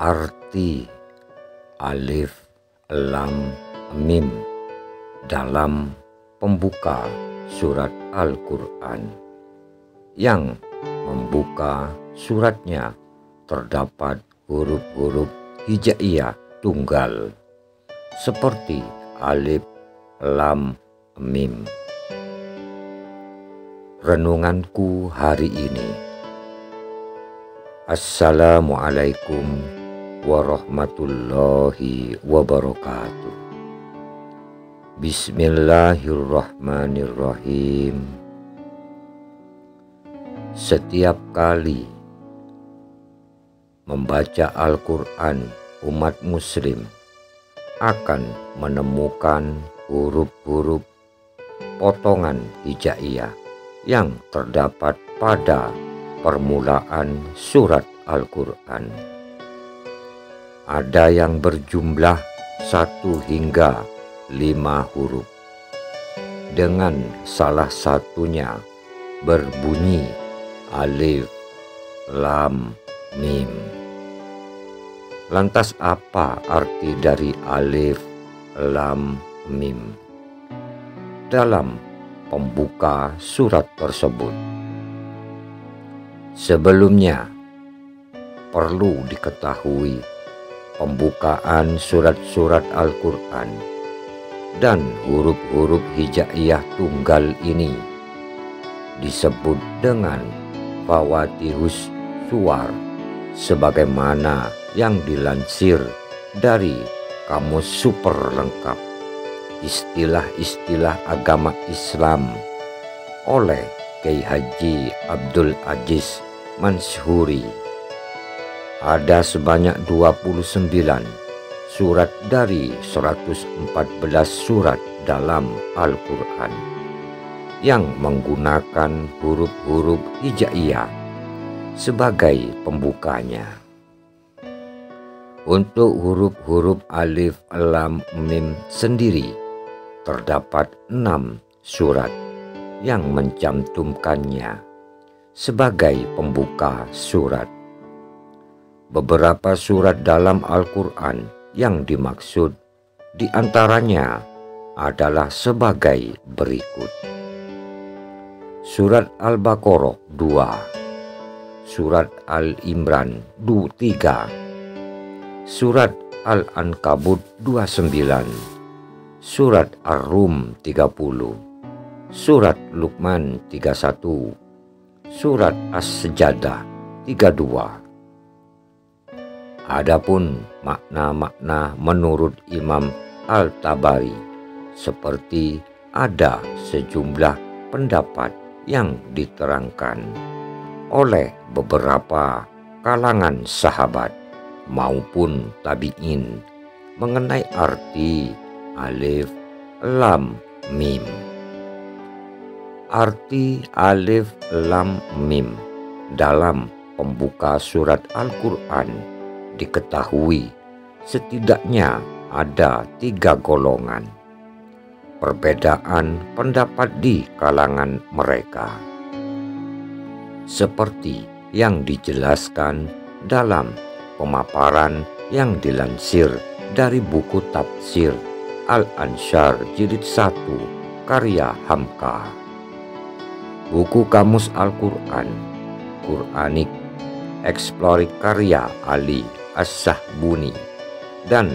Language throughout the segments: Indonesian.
Arti alif, lam, mim dalam pembuka surat Al-Quran. Yang membuka suratnya terdapat huruf-huruf hijaiyah tunggal seperti alif, lam, mim. Renunganku hari ini. Assalamualaikum warahmatullahi wabarakatuh. Bismillahirrahmanirrahim. Setiap kali membaca Al-Quran, umat muslim akan menemukan huruf-huruf potongan hijaiyah yang terdapat pada permulaan surat Al-Quran. Ada yang berjumlah 1 hingga 5 huruf, dengan salah satunya berbunyi alif, lam, mim. Lantas apa arti dari alif, lam, mim dalam pembuka surat tersebut? Sebelumnya, perlu diketahui pembukaan surat-surat Al-Quran dan huruf-huruf hijaiyah tunggal ini disebut dengan fawatihus suwar, sebagaimana yang dilansir dari Kamus Super Lengkap Istilah-istilah Agama Islam oleh Kiai Haji Abdul Aziz Mansyuri. Ada sebanyak 29 surat dari 114 surat dalam Al-Quran yang menggunakan huruf-huruf hijaiyah sebagai pembukanya. Untuk huruf-huruf alif, lam, mim sendiri terdapat 6 surat yang mencantumkannya sebagai pembuka surat. Beberapa surat dalam Al-Quran yang dimaksud diantaranya adalah sebagai berikut: Surat Al-Baqarah 2, Surat Al-Imran 3, Surat Al-Ankabut 29, Surat Ar-Rum 30, Surat Luqman 31, Surat As-Sajadah 32. Adapun makna-makna menurut Imam Al-Tabari, seperti ada sejumlah pendapat yang diterangkan oleh beberapa kalangan sahabat maupun tabi'in mengenai arti alif, lam, mim. Arti alif, lam, mim dalam pembuka surat Al-Quran diketahui setidaknya ada 3 golongan. Perbedaan pendapat di kalangan mereka, seperti yang dijelaskan dalam pemaparan yang dilansir dari buku tafsir Al-Ansyar Jilid 1 karya Hamka, buku Kamus Al-Quran Quranic Exploring karya Ali As-Sahbuni, dan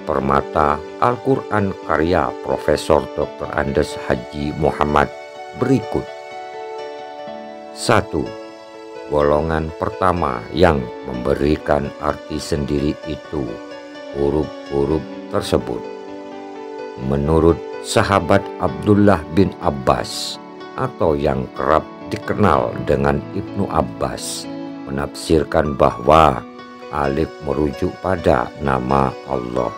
Permata Al-Quran karya Profesor Dr. Andes Haji Muhammad berikut. 1. Golongan pertama yang memberikan arti sendiri itu huruf-huruf tersebut. Menurut sahabat Abdullah bin Abbas, atau yang kerap dikenal dengan Ibnu Abbas, menafsirkan bahwa alif merujuk pada nama Allah,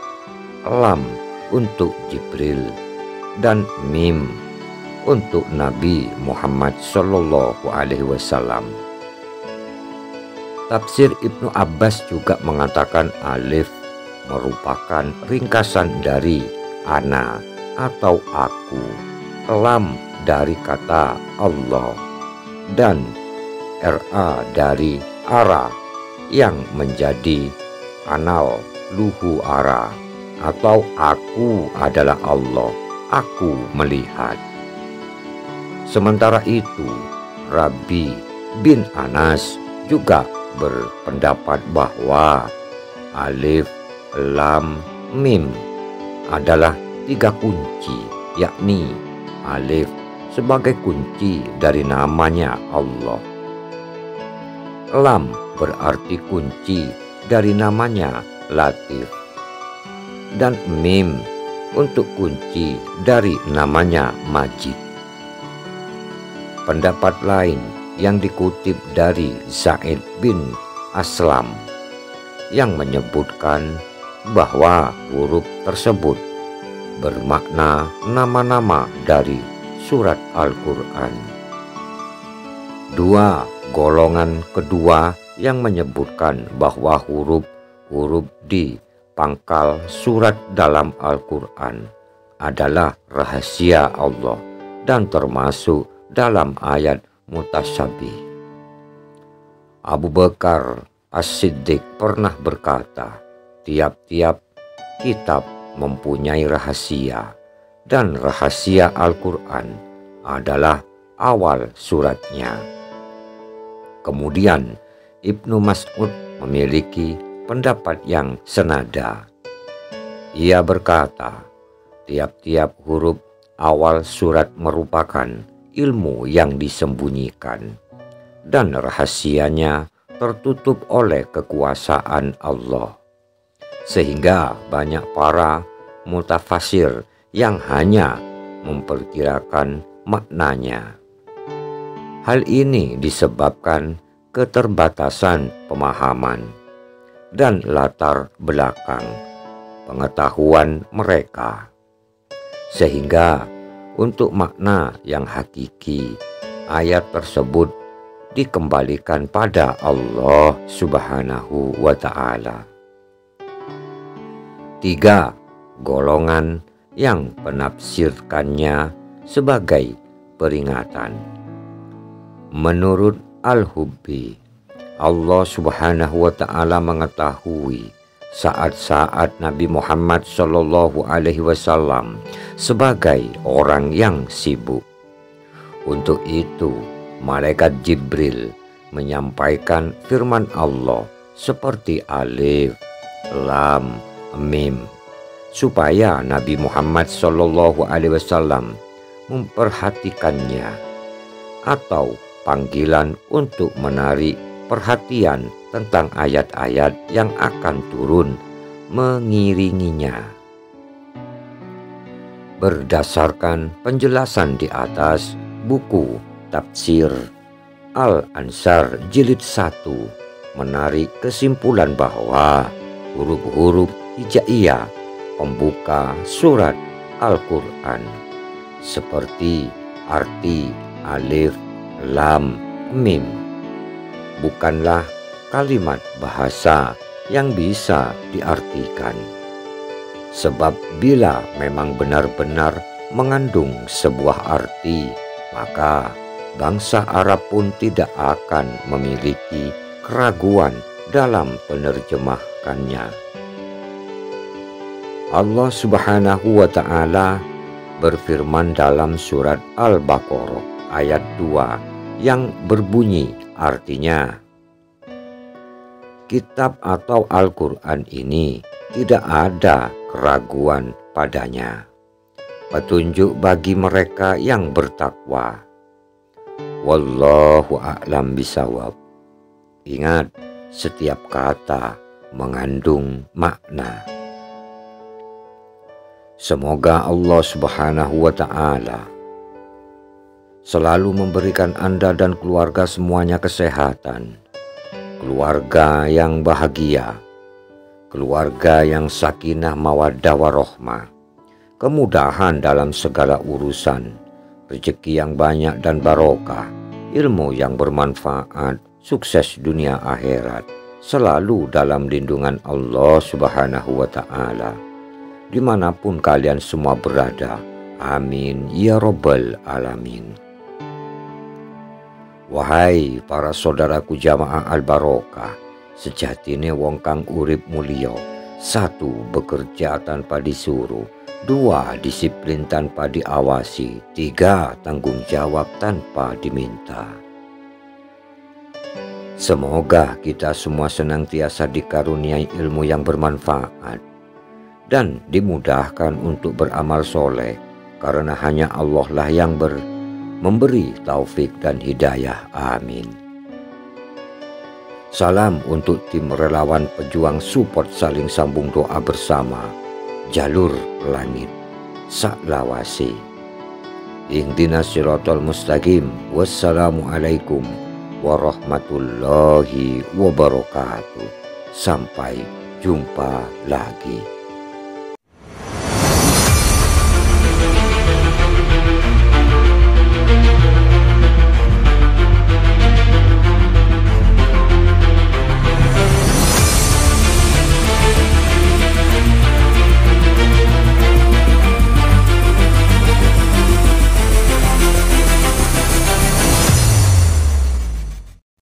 lam untuk Jibril, dan mim untuk Nabi Muhammad SAW. Tafsir Ibnu Abbas juga mengatakan alif merupakan ringkasan dari ana atau aku, lam dari kata Allah, dan ra dari ara yang menjadi anal luhu ara, atau aku adalah Allah, aku melihat. Sementara itu, Rabi bin Anas juga berpendapat bahwa alif, lam, mim adalah 3 kunci, yakni alif sebagai kunci dari namanya Allah, lam berarti kunci dari namanya Latif, dan mim untuk kunci dari namanya Majid. Pendapat lain yang dikutip dari Zaid bin Aslam yang menyebutkan bahwa huruf tersebut bermakna nama-nama dari surat Al-Quran. 2 golongan kedua yang menyebutkan bahwa huruf-huruf di pangkal surat dalam Al-Quran adalah rahasia Allah dan termasuk dalam ayat mutasyabih. Abu Bakar As-Siddiq pernah berkata, tiap-tiap kitab mempunyai rahasia, dan rahasia Al-Quran adalah awal suratnya. Kemudian Ibnu Mas'ud memiliki pendapat yang senada. Ia berkata, tiap-tiap huruf awal surat merupakan ilmu yang disembunyikan, dan rahasianya tertutup oleh kekuasaan Allah, sehingga banyak para mutafasir yang hanya memperkirakan maknanya. Hal ini disebabkan keterbatasan pemahaman dan latar belakang pengetahuan mereka, sehingga untuk makna yang hakiki, ayat tersebut dikembalikan pada Allah Subhanahu wa Ta'ala. 3 golongan yang penafsirkannya sebagai peringatan. Menurut Al-Hubbi, Allah Subhanahu wa Ta'ala mengetahui saat-saat Nabi Muhammad SAW sebagai orang yang sibuk. Untuk itu, malaikat Jibril menyampaikan firman Allah seperti alif, lam, mim, supaya Nabi Muhammad SAW memperhatikannya, atau panggilan untuk menarik perhatian tentang ayat-ayat yang akan turun mengiringinya. Berdasarkan penjelasan di atas, buku Tafsir Al-Ansar Jilid 1 menarik kesimpulan bahwa huruf-huruf hijaiyah pembuka surat Al-Quran seperti arti alif, lam, mim bukanlah kalimat bahasa yang bisa diartikan. Sebab bila memang benar-benar mengandung sebuah arti, maka bangsa Arab pun tidak akan memiliki keraguan dalam penerjemahkannya. Allah Subhanahu wa Ta'ala berfirman dalam surat Al-Baqarah ayat 2 yang berbunyi artinya, kitab atau Al-Quran ini tidak ada keraguan padanya, petunjuk bagi mereka yang bertakwa. Wallahu a'lam bisawab. Ingat, setiap kata mengandung makna. Semoga Allah Subhanahu wa Ta'ala selalu memberikan Anda dan keluarga semuanya kesehatan, keluarga yang bahagia, keluarga yang sakinah mawaddah warahmah, kemudahan dalam segala urusan, rezeki yang banyak dan barokah, ilmu yang bermanfaat, sukses dunia akhirat, selalu dalam lindungan Allah Subhanahu wa Ta'ala, dimanapun kalian semua berada. Amin ya Rabbal Alamin. Wahai para saudaraku jamaah Al-Barokah, Sejatine wong kang urip mulya, satu bekerja tanpa disuruh, dua disiplin tanpa diawasi, tiga tanggung jawab tanpa diminta. Semoga kita semua senantiasa dikaruniai ilmu yang bermanfaat dan dimudahkan untuk beramal soleh, karena hanya Allah lah yang memberi taufik dan hidayah. Amin. Salam untuk tim relawan pejuang support saling sambung doa bersama Jalur Langit Saklawase. Ihdinas siratal mustaqim. Wassalamualaikum warahmatullahi wabarakatuh. Sampai jumpa lagi.